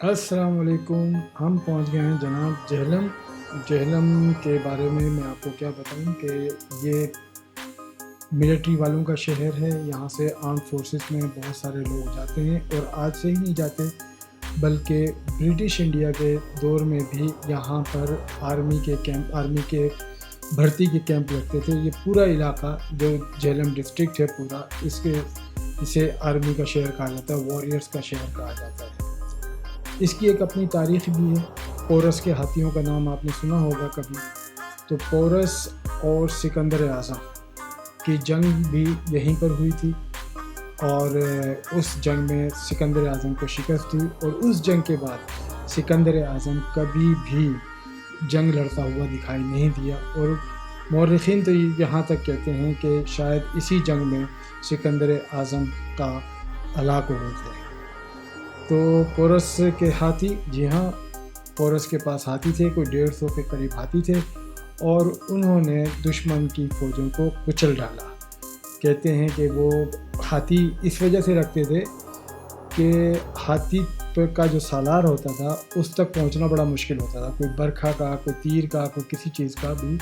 السلام علیکم. ہم پہنچ گئے ہیں جناب جہلم. جہلم کے بارے میں آپ کو کیا بتاؤں کہ یہ ملٹری والوں کا شہر ہے. یہاں سے آرم فورسز میں بہت سارے لوگ جاتے ہیں اور آج سے ہی نہیں جاتے بلکہ برٹش انڈیا کے دور میں بھی یہاں پر آرمی کے بھرتی کے کیمپ لگتے تھے. یہ پورا علاقہ جو جہلم ڈسٹرکٹ ہے پورا اسے آرمی کا شہر کہا جاتا ہے, واریئرز کا شہر کہا جاتا ہے. اس کی ایک اپنی تاریخ بھی ہے. پورس کے ہاتھیوں کا نام آپ نے سنا ہوگا کبھی. تو پورس اور سکندر اعظم کی جنگ بھی یہیں پر ہوئی تھی اور اس جنگ میں سکندر اعظم کو شکست ہوئی اور اس جنگ کے بعد سکندر اعظم کبھی بھی جنگ لڑتا ہوا دکھائی نہیں دیا اور مورخین تو یہاں تک کہتے ہیں کہ شاید اسی جنگ میں سکندر اعظم کا ہلاک ہو گئے تھے. تو پورس کے ہاتھی, جی ہاں, پورس کے پاس ہاتھی تھے, کوئی 150 کے قریب ہاتھی تھے اور انہوں نے دشمن کی فوجوں کو کچل ڈالا. کہتے ہیں کہ وہ ہاتھی اس وجہ سے رکھتے تھے کہ ہاتھی کا جو سالار ہوتا تھا اس تک پہنچنا بڑا مشکل ہوتا تھا, کوئی برکھا کا, کوئی تیر کا, کوئی کسی چیز کا بھی.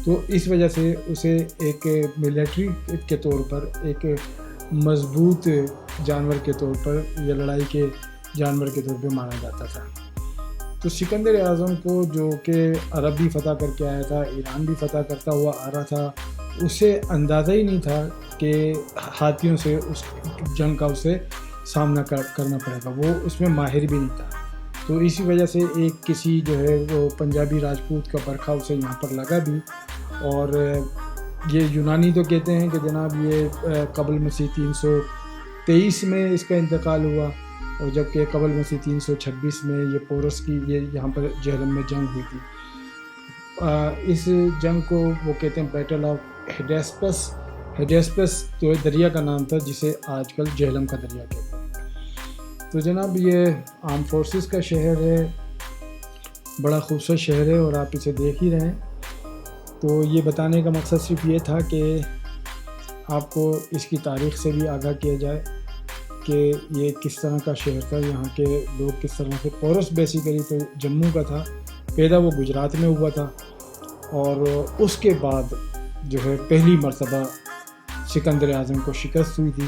تو اس وجہ سے اسے ایک ملٹری کے طور پر, ایک مضبوط جانور کے طور پر یا لڑائی کے جانور کے طور پہ مانا جاتا تھا. تو سکندر اعظم کو, جو کہ عرب بھی فتح کر کے آیا تھا, ایران بھی فتح کرتا ہوا آ رہا تھا, اسے اندازہ ہی نہیں تھا کہ ہاتھیوں سے اس جنگ کا اسے سامنا کرنا پڑے گا. وہ اس میں ماہر بھی نہیں تھا. تو اسی وجہ سے ایک کسی جو ہے وہ پنجابی راجپوت کا برکھا اسے یہاں پر لگا بھی. اور یہ یونانی تو کہتے ہیں کہ جناب یہ قبل مسیح 323 میں اس کا انتقال ہوا اور جبکہ قبل مسیح 326 میں یہ پورس کی یہاں پر جہلم میں جنگ ہوئی تھی. اس جنگ کو وہ کہتے ہیں بیٹل آف ہیڈیسپس. ہیڈیسپس تو دریا کا نام تھا جسے آج کل جہلم کا دریا کہتے ہیں. تو جناب یہ آرم فورسز کا شہر ہے, بڑا خوبصورت شہر ہے اور آپ اسے دیکھ ہی رہے ہیں. تو یہ بتانے کا مقصد صرف یہ تھا کہ آپ کو اس کی تاریخ سے بھی آگاہ کیا جائے کہ یہ کس طرح کا شہر تھا, یہاں کے لوگ کس طرح سے. پورس بیسیکلی تو جموں کا تھا, پیدا وہ گجرات میں ہوا تھا اور اس کے بعد جو ہے پہلی مرتبہ سکندر اعظم کو شکست ہوئی تھی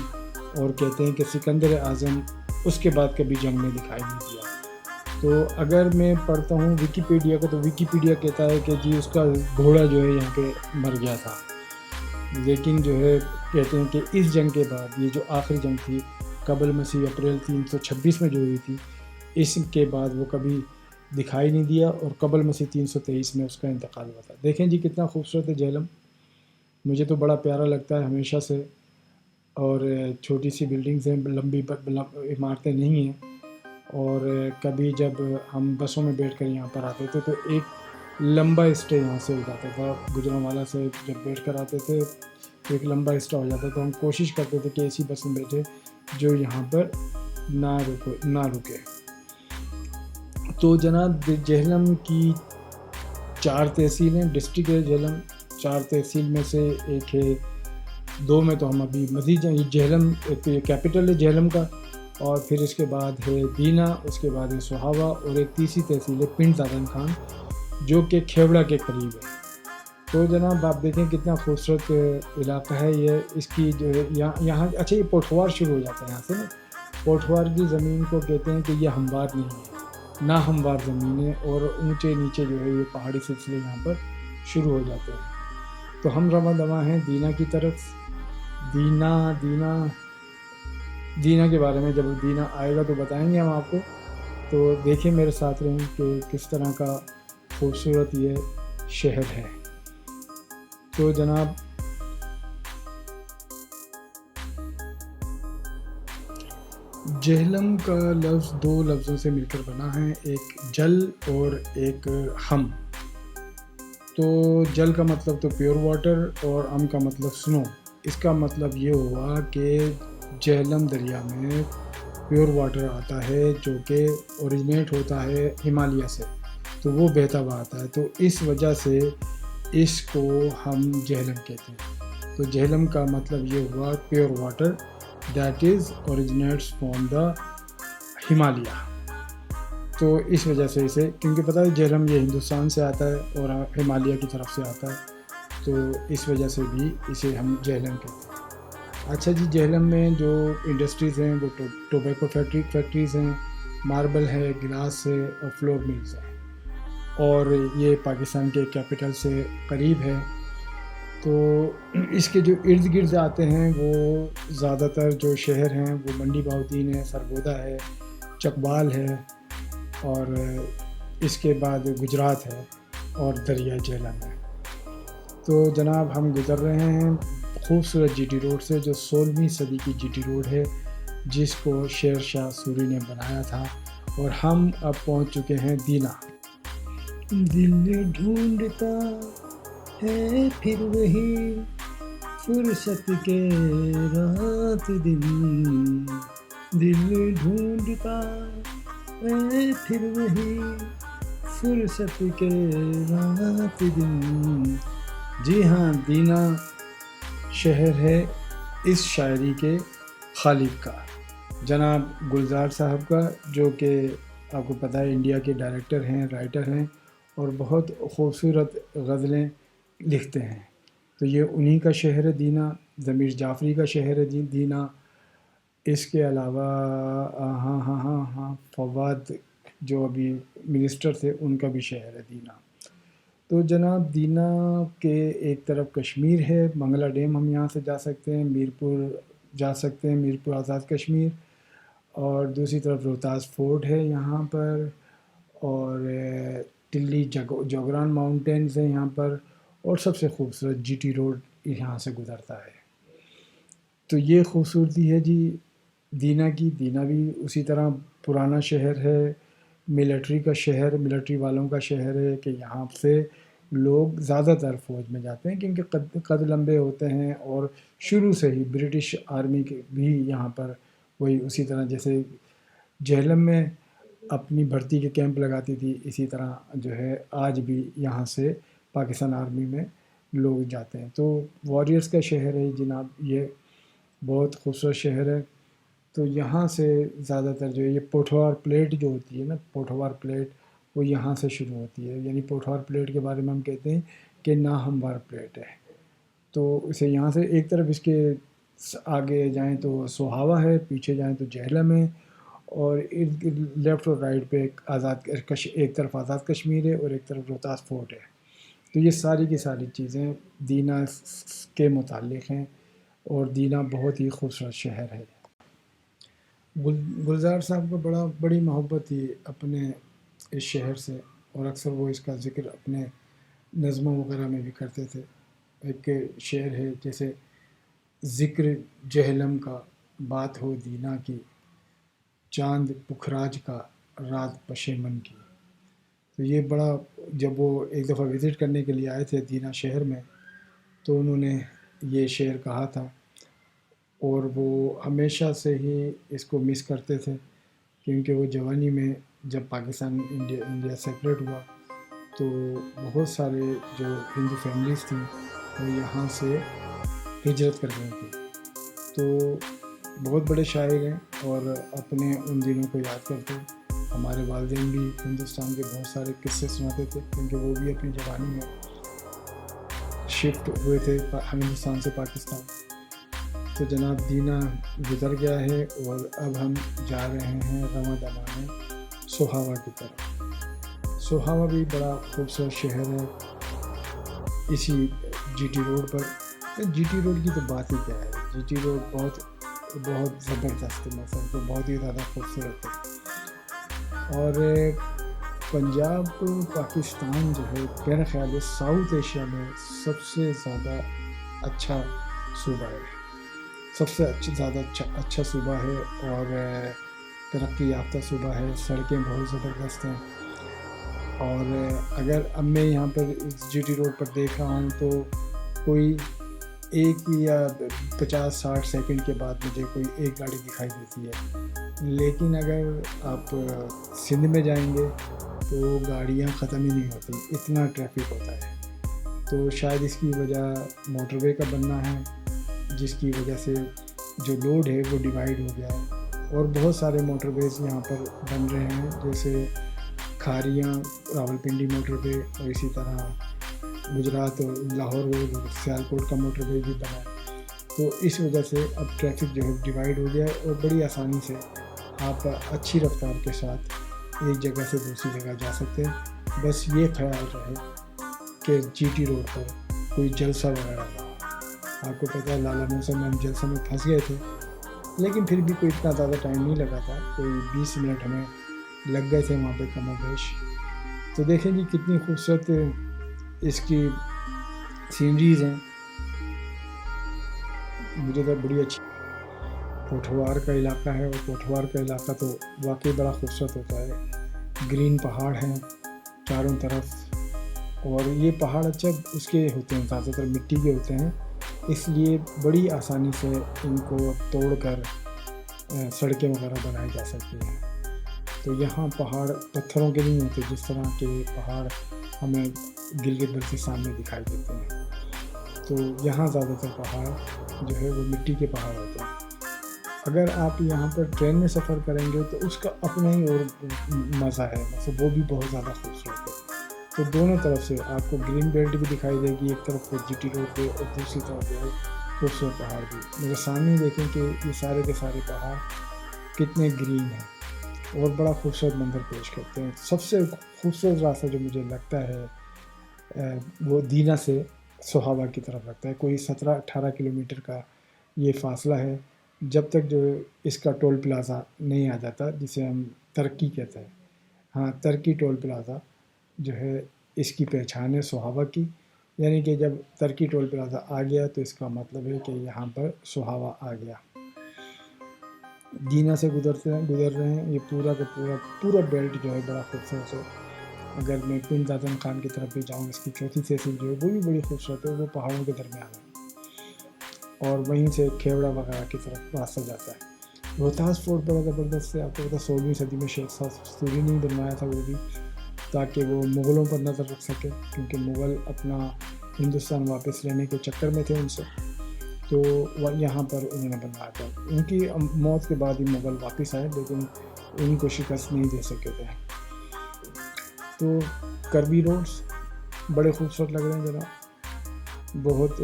اور کہتے ہیں کہ سکندر اعظم اس کے بعد کبھی جنگ میں دکھائی نہیں دیا. تو اگر میں پڑھتا ہوں ویکیپیڈیا کو تو ویکیپیڈیا کہتا ہے کہ جی اس کا گھوڑا جو ہے یہاں پہ مر گیا تھا. لیکن جو ہے کہتے ہیں کہ اس جنگ کے بعد یہ جو آخری جنگ تھی قبل مسیح اپریل 326 میں جو ہوئی تھی, اس کے بعد وہ کبھی دکھائی نہیں دیا اور قبل مسیح 323 میں اس کا انتقال ہوا تھا. دیکھیں جی کتنا خوبصورت ہے جہلم. مجھے تو بڑا پیارا لگتا ہے ہمیشہ سے. اور چھوٹی سی بلڈنگز ہیں, لمبی عمارتیں نہیں ہیں. اور کبھی جب ہم بسوں میں بیٹھ کر یہاں پر آتے تھے تو ایک لمبا اسٹے یہاں سے ہو جاتا تھا. گجرانوالہ سے جب بیٹھ کر آتے تھے تو ایک لمبا اسٹے ہو جاتا تھا. ہم کوشش کرتے تھے کہ ایسی بس میں بیٹھے جو یہاں پر نہ رکے. تو جناب جہلم کی 4 تحصیلیں, ڈسٹرکٹ ہے جہلم. 4 تحصیل میں سے ایک ہے, 2 میں تو ہم ابھی مزید ہیں. جہلم ایک کیپٹل ہے جہلم کا, اور پھر اس کے بعد ہے دینا, اس کے بعد ہے سہاوا, اور ایک تیسری تحصیل ہے پنڈ دادن خان جو کہ کھیوڑا کے قریب ہے. تو جناب آپ دیکھیں کتنا خوبصورت علاقہ ہے یہ. اس کی جو ہے یہاں اچھا یہ پوٹھوار شروع ہو جاتا ہے یہاں سے نا. پوٹھوار کی زمین کو کہتے ہیں کہ یہ ہموار نہیں ہے, نہ ہموار زمین ہے, اور اونچے نیچے جو ہے یہ پہاڑی سلسلے یہاں پر شروع ہو جاتے ہیں. تو ہم رواں دواں ہیں دینا کی طرف. دینا کے بارے میں جب دینا آئے گا تو بتائیں گے ہم آپ کو. تو دیکھیں میرے ساتھ رہیں کہ کس طرح کا خوبصورت یہ شہر ہے. تو جناب جہلم کا لفظ 2 لفظوں سے مل کر بنا ہے, ایک جل اور ایک ہم. تو جل کا مطلب تو پیور واٹر اور ہم کا مطلب سنو. اس کا مطلب یہ ہوا کہ جہلم دریا میں پیور واٹر آتا ہے جو کہ اوریجنیٹ ہوتا ہے ہمالیہ سے, تو وہ بہتا ہوا آتا ہے. تو اس وجہ سے اس کو ہم جہلم کہتے ہیں. تو جہلم کا مطلب یہ ہوا pure water that is originates from the Himalaya. تو اس وجہ سے اسے، کیونکہ پتہ ہے جہلم یہ ہندوستان سے آتا ہے اور ہمالیہ کی طرف سے آتا ہے، تو اس وجہ سے بھی اسے ہم جہلم کہتے ہیں۔ اچھا جی، جہلم میں جو انڈسٹریز ہیں وہ ٹوبیکو فیکٹریز ہیں، ماربل ہے، گلاس ہے اور فلور ملز ہیں، اور یہ پاکستان کے کیپٹل سے قریب ہے۔ تو اس کے جو ارد گرد آتے ہیں وہ زیادہ تر جو شہر ہیں وہ منڈی بہاؤدین ہے، سرگودا ہے، چکبال ہے، اور اس کے بعد گجرات ہے اور دریا جہلم ہے۔ تو جناب ہم گزر رہے ہیں خوبصورت جی ٹی روڈ سے، جو 16ویں صدی کی جی ٹی روڈ ہے جس کو شیر شاہ سوری نے بنایا تھا، اور ہم اب پہنچ چکے ہیں دینا۔ دل ڈھونڈتا ہے پھر وہی فرصت کے رات دن، دل ڈھونڈتا ہے پھر وہی فرصت کے رات دن۔ جی ہاں، دینا شہر ہے اس شاعری کے خالق کا، جناب گلزار صاحب کا، جو کہ آپ کو پتہ ہے انڈیا کے ڈائریکٹر ہیں، رائٹر ہیں، اور بہت خوبصورت غزلیں لکھتے ہیں۔ تو یہ انہی کا شہر ہے دینا، ضمیر جعفری کا شہر ہے دینا۔ اس کے علاوہ فواد جو ابھی منسٹر تھے ان کا بھی شہر ہے دینا۔ تو جناب دینا کے ایک طرف کشمیر ہے، منگلا ڈیم ہم یہاں سے جا سکتے ہیں، میرپور جا سکتے ہیں، میرپور آزاد کشمیر، اور دوسری طرف روہتاس فورٹ ہے یہاں پر، اور ٹلی جوگران ماؤنٹینز ہیں یہاں پر، اور سب سے خوبصورت جی ٹی روڈ یہاں سے گزرتا ہے۔ تو یہ خوبصورتی ہے جی دینا کی۔ دینا بھی اسی طرح پرانا شہر ہے، ملٹری کا شہر، ملٹری والوں کا شہر ہے، کہ یہاں سے لوگ زیادہ تر فوج میں جاتے ہیں کیونکہ قد لمبے ہوتے ہیں، اور شروع سے ہی برٹش آرمی کے بھی یہاں پر وہی اسی طرح جیسے جہلم میں اپنی بھرتی کے کیمپ لگاتی تھی، اسی طرح جو ہے آج بھی یہاں سے پاکستان آرمی میں لوگ جاتے ہیں۔ تو واریئرز کا شہر ہے جناب، یہ بہت خوبصورت شہر ہے۔ تو یہاں سے زیادہ تر جو ہے یہ پوٹھوار پلیٹ جو ہوتی ہے نا، پوٹھوار پلیٹ وہ یہاں سے شروع ہوتی ہے، یعنی پوٹھوار پلیٹ کے بارے میں ہم کہتے ہیں کہ ناہموار پلیٹ ہے۔ تو اسے یہاں سے ایک طرف اس کے آگے جائیں تو سوہاوا ہے، پیچھے جائیں تو جہلم ہے، اور لیفٹ اور رائٹ پہ ایک طرف آزاد کشمیر ہے اور ایک طرف روہتاس فورٹ ہے۔ تو یہ ساری کی ساری چیزیں دینا کے متعلق ہیں، اور دینا بہت ہی خوبصورت شہر ہے۔ گلزار صاحب کو بڑی محبت تھی اپنے اس شہر سے، اور اکثر وہ اس کا ذکر اپنے نظموں وغیرہ میں بھی کرتے تھے۔ ایک شعر ہے جیسے ذکر جہلم کا بات ہو دینا کی، چاند پکھراج کا رات پشیمن کی۔ تو یہ بڑا، جب وہ ایک دفعہ وزٹ کرنے کے لیے آئے تھے دینا شہر میں، تو انہوں نے یہ شعر کہا تھا، اور وہ ہمیشہ سے ہی اس کو مس کرتے تھے، کیونکہ وہ جوانی میں جب پاکستان انڈیا سیپریٹ ہوا تو بہت سارے جو ہندو فیملیز تھیں وہ یہاں سے ہجرت کر گئی تھیں۔ تو بہت بڑے شاعر ہیں، اور اپنے ان دنوں کو یاد کرتے ہیں۔ ہمارے والدین بھی ہندوستان کے بہت سارے قصے سناتے تھے، کیونکہ وہ بھی اپنی جوانی میں شفٹ ہوئے تھے ہندوستان سے پاکستان۔ تو جناب دینا گزر گیا ہے، اور اب ہم جا رہے ہیں رواں دواں سوہاوا کی طرف۔ سوہاوا بھی بڑا خوبصورت شہر ہے اسی جی ٹی روڈ پر۔ جی ٹی روڈ کی تو بات ہی کیا ہے، جی ٹی روڈ بہت زبردست ہے، مثلا تو بہت ہی زیادہ خوبصورت ہے۔ اور پنجاب پاکستان جو ہے میرا خیال ہے ساؤتھ ایشیا میں سب سے زیادہ اچھا صوبہ ہے، سب سے زیادہ اچھا صوبہ ہے، اور ترقی یافتہ صوبہ ہے، سڑکیں بہت زبردست ہیں۔ اور اگر اب میں یہاں پر جی ٹی روڈ پر دیکھ رہا ہوں تو کوئی 1 یا 50-60 سیکنڈ کے بعد مجھے کوئی ایک گاڑی دکھائی دیتی ہے، لیکن اگر آپ سندھ میں جائیں گے تو گاڑیاں ختم ہی نہیں ہوتی، اتنا ٹریفک ہوتا ہے۔ تو شاید اس کی وجہ موٹر وے کا بننا ہے، جس کی وجہ سے جو لوڈ ہے وہ ڈیوائیڈ ہو گیا ہے، اور بہت سارے موٹر ویز یہاں پر بن رہے ہیں، جیسے کھاریاں راولپنڈی موٹر وے، اور اسی طرح گجرات اور لاہور اور سیالکوٹ کا موٹر وے بھی بنا ہے۔ تو اس وجہ سے اب ٹریفک جو ہے ڈیوائڈ ہو گیا ہے، اور بڑی آسانی سے آپ اچھی رفتار کے ساتھ ایک جگہ سے دوسری جگہ جا سکتے ہیں۔ بس یہ خیال رہے کہ جی ٹی روڈ پر کوئی جلسہ وغیرہ نہ ہو۔ آپ کو پتہ ہے لالا موسم میں ہم جلسہ میں پھنس گئے تھے، لیکن پھر بھی کوئی اتنا زیادہ ٹائم نہیں لگا تھا، کوئی 20 منٹ ہمیں لگ گئے تھے وہاں پہ کم و بیش۔ تو دیکھیں جی کتنی خوبصورت اس کی سینریز ہیں، مجھے تو بڑی اچھی۔ پوٹھوار کا علاقہ ہے، اور پوٹھوار کا علاقہ تو واقعی بڑا خوبصورت ہوتا ہے۔ گرین پہاڑ ہیں چاروں طرف، اور یہ پہاڑ اچھا اس کے ہوتے ہیں، زیادہ تر مٹی کے ہوتے ہیں، اس لیے بڑی آسانی سے ان کو توڑ کر سڑکیں وغیرہ بنائی جا سکتی ہیں۔ تو یہاں پہاڑ پتھروں کے نہیں ہوتے جس طرح کے پہاڑ ہمیں گلگت بلتستان میں دکھائی دیتے ہیں۔ تو یہاں زیادہ تر پہاڑ جو ہے وہ مٹی کے پہاڑ ہوتے ہیں۔ اگر آپ یہاں پر ٹرین میں سفر کریں گے تو اس کا اپنا ہی اور مزہ ہے، مطلب وہ بھی بہت زیادہ خوبصورت ہے۔ تو دونوں طرف سے آپ کو گرین بیلٹ بھی دکھائی دے گی، ایک طرف پہ جی ٹی روڈ پہ، اور دوسری طرف جو ہے خوبصورت پہاڑ بھی۔ میرے سامنے دیکھیں کہ یہ سارے کے سارے پہاڑ کتنے گرین ہیں اور بڑا خوبصورت منظر پیش کرتے ہیں۔ سب سے خوبصورت راستہ جو مجھے لگتا ہے وہ دینا سے سوہاوا کی طرف لگتا ہے۔ کوئی 17-18 کلومیٹر کا یہ فاصلہ ہے، جب تک جو اس کا ٹول پلازا نہیں آ جاتا، جسے ہم ترکی کہتے ہیں۔ ہاں، ترکی ٹول پلازا جو ہے اس کی پہچان ہے سوہاوا کی، یعنی کہ جب ترکی ٹول پلازا آ گیا تو اس کا مطلب ہے کہ یہاں پر سوہاوا آ گیا۔ دینا سے گزر رہے ہیں، یہ پورا کا پورا بیلٹ جو ہے بڑا خوبصورت ہے۔ اگر میں پن دادن خان کی طرف بھی جاؤں، اس کی چوتھی تحصیل جو ہے وہ بھی بڑی خوبصورت ہے، وہ پہاڑوں کے درمیان ہے، اور وہیں سے کھیوڑا وغیرہ کی طرف راستہ جاتا ہے۔ روہتاس فورٹ بڑا زبردست ہے، آپ کو پتا 16ویں صدی میں شیر شاہ سوری نے بنوایا تھا وہ بھی، تاکہ وہ مغلوں پر نظر رکھ سکے، کیونکہ مغل اپنا ہندوستان واپس لینے کے چکر میں تھے ان سے، تو یہاں پر انہوں نے بنوایا تھا۔ ان کی موت کے بعد ہی مغل واپس آئے، لیکن ان کو شکست نہیں دے سکے تھے۔ تو کربی روڈز بڑے خوبصورت لگ رہے ہیں جناب، بہت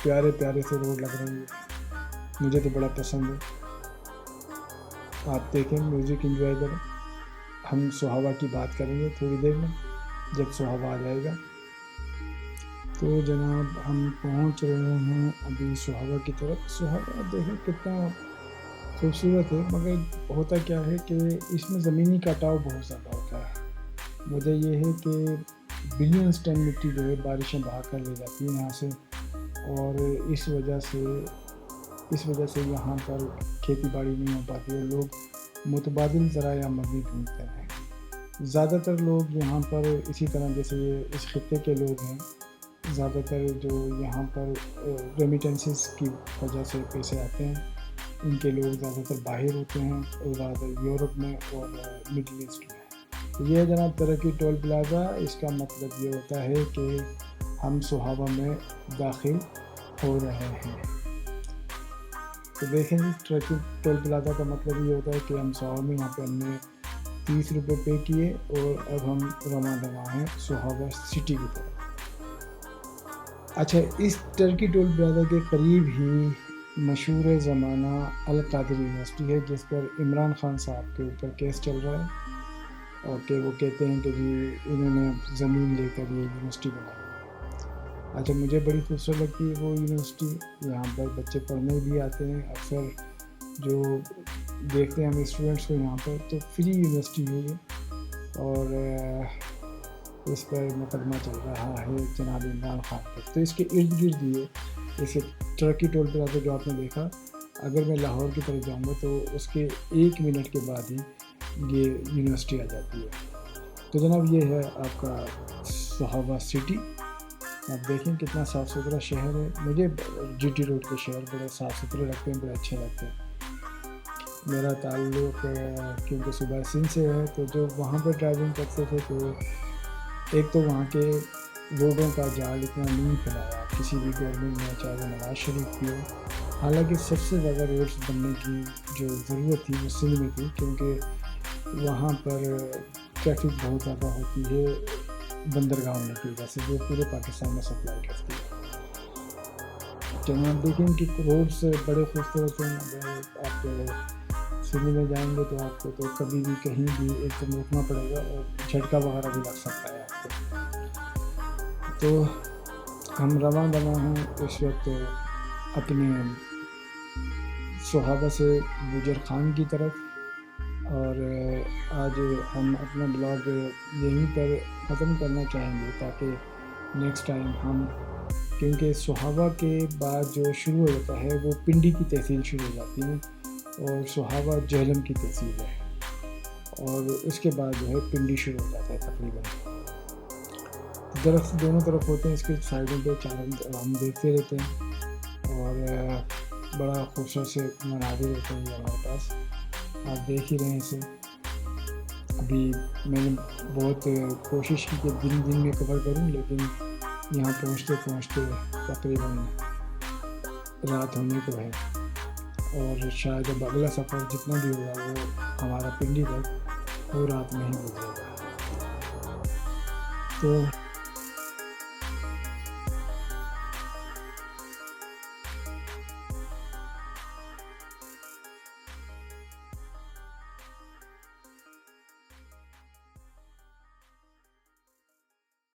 پیارے پیارے سے روڈ لگ رہے ہیں، مجھے تو بڑا پسند ہے۔ آپ دیکھیں، میوزک انجوائے کریں۔ ہم سوہاوا کی بات کریں گے تھوڑی دیر میں، جب سوہاوا آ جائے گا۔ تو جناب ہم پہنچ رہے ہیں ابھی سوہاوا کی طرف۔ سوہاوا دیکھیں کتنا خوبصورت ہے، مگر ہوتا کیا ہے کہ اس میں زمینی کٹاؤ بہت زیادہ ہوتا ہے۔ وجہ یہ ہے کہ بلینس ٹن مٹی جو ہے بارشیں بہا کر لے جاتی ہیں یہاں سے، اور اس وجہ سے یہاں پر کھیتی باڑی نہیں ہو پاتی ہے، لوگ متبادل ذرائع آمدنی ڈھونڈتے ہیں۔ زیادہ تر لوگ یہاں پر اسی طرح جیسے یہ اس خطے کے لوگ ہیں، زیادہ تر جو یہاں پر ریمیٹنسز کی وجہ سے پیسے آتے ہیں، ان کے لوگ زیادہ تر باہر ہوتے ہیں، اور زیادہ تر یورپ میں اور مڈل ایسٹ میں۔ یہ جناب ترکی ٹول پلازا، اس کا مطلب یہ ہوتا ہے کہ ہم سوہاوا میں داخل ہو رہے ہیں۔ تو دیکھیں جی، ترکی ٹول پلازا کا مطلب یہ ہوتا ہے کہ ہم سوہاوا میں، یہاں پہ ہم نے 30 روپے پے کیے، اور اب ہم رواں دواں ہیں سوہاوا سٹی کی طرف۔ اچھا، اس ٹرکی ٹول پلازا کے قریب ہی مشہور زمانہ القادری یونیورسٹی ہے، جس پر عمران خان صاحب کے اوپر کیس چل رہا ہے، اور کہ وہ کہتے ہیں کہ جی انہوں نے زمین لے کر یہ یونیورسٹی بنائی۔ اچھا، مجھے بڑی خوبصورت لگتی ہے وہ یونیورسٹی، یہاں پر بچے پڑھنے بھی آتے ہیں، اکثر جو دیکھتے ہیں ہم اسٹوڈنٹس کو یہاں پر، تو فری یونیورسٹی ہے یہ، اور اس پر مقدمہ چل رہا ہے جناب عمران خان پر۔ تو اس کے ارد گرد یہ جیسے ٹرکی ٹول پلازا جو آپ نے دیکھا، اگر میں لاہور کی طرف جاؤں گا تو اس کے 1 منٹ کے بعد ہی یہ یونیورسٹی آ جاتی ہے۔ تو جناب یہ ہے آپ کا سوہاوا سٹی، آپ دیکھیں کتنا صاف ستھرا شہر ہے۔ مجھے جی ٹی روڈ کے شہر بڑے صاف ستھرے لگتے ہیں، بڑے اچھے لگتے ہیں۔ میرا تعلق کیونکہ صوبہ سندھ سے ہے، تو جو وہاں پہ ڈرائیونگ کرتے تھے تو ایک تو وہاں کے روڈوں کا جال اتنا نہیں پھیلایا کسی بھی گورنمنٹ نے، چاہے وہ نواز شریف کی ہو۔ حالانکہ سب سے زیادہ روڈز بننے کی جو ضرورت تھی وہ سندھ میں تھی، کیونکہ وہاں پر ٹریفک بہت زیادہ ہوتی ہے بندرگاہوں کی وجہ سے، جو پورے پاکستان میں سپلائی کرتی ہے۔ جناب دیکھیں کہ روڈس بڑے خوبصورت ہیں، اگر آپ سندھ میں جائیں گے تو آپ کو تو کبھی بھی کہیں بھی ایک دم رکنا پڑے گا اور جھٹکا وغیرہ بھی لگ سکتا ہے آپ کو۔ تو ہم رواں ہیں اس وقت اپنے صحابہ سے بوجر خان کی طرف، اور آج ہم اپنا بلاگ یہیں پر ختم کرنا چاہیں گے تاکہ نیکسٹ ٹائم ہم، کیونکہ صحابہ کے بعد جو شروع ہو جاتا ہے وہ پنڈی کی تحصیل شروع ہو جاتی ہے، اور صحابہ جہلم کی تحصیل ہے، اور اس کے بعد جو ہے پنڈی شروع ہو جاتا ہے تقریباً۔ درخت دونوں طرف ہوتے ہیں، اس کے سائڈوں پہ ہم دیکھتے رہتے ہیں، اور بڑا خوبصورت سے مناظر ہوتے ہیں یہ ہمارے پاس، آپ دیکھ ہی رہے ہیں اسے۔ ابھی میں نے بہت کوشش کی کہ دن میں کور کروں، لیکن یہاں پہنچتے تقریباً رات ہونے کو ہے، اور شاید اب اگلا سفر جتنا بھی ہوگا وہ ہمارا پنڈی تک وہ رات میں ہی گزرے گا۔ تو